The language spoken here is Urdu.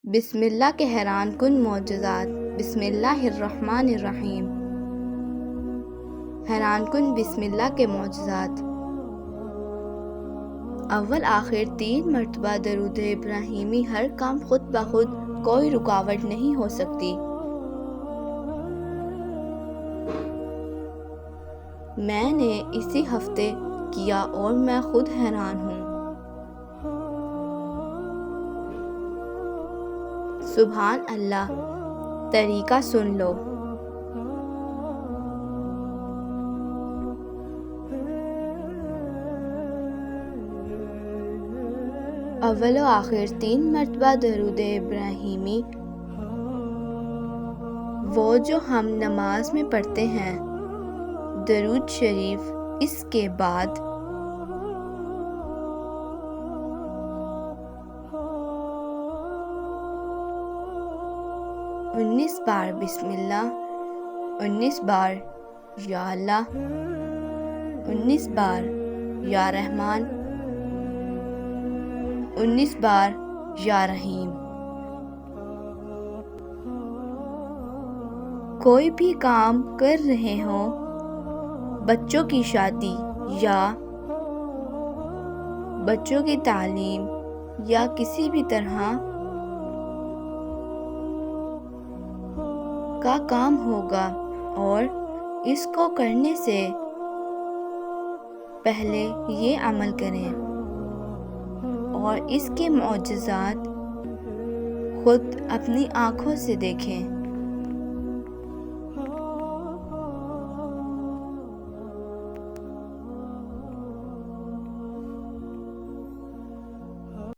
بسم اللہ کے حیران کن معجزات۔ بسم اللہ الرحمن الرحیم۔ حیران کن بسم اللہ کے معجزات۔ اول آخر 3 مرتبہ درود ابراہیمی۔ ہر کام خود بخود، کوئی رکاوٹ نہیں ہو سکتی۔ میں نے اسی ہفتے کیا اور میں خود حیران ہوں۔ سبحان اللہ، طریقہ سن لو۔ اول و آخر 3 مرتبہ درود ابراہیمی، وہ جو ہم نماز میں پڑھتے ہیں۔ درود شریف، اس کے بعد 19 بار بسم اللہ، 19 بار یا اللہ، 19 بار یا رحمان، 19 بار یا رحیم۔ کوئی بھی کام کر رہے ہوں، بچوں کی شادی یا بچوں کی تعلیم یا کسی بھی طرح کا کام ہوگا، اور اس کو کرنے سے پہلے یہ عمل کریں اور اس کے معجزات خود اپنی آنکھوں سے دیکھیں۔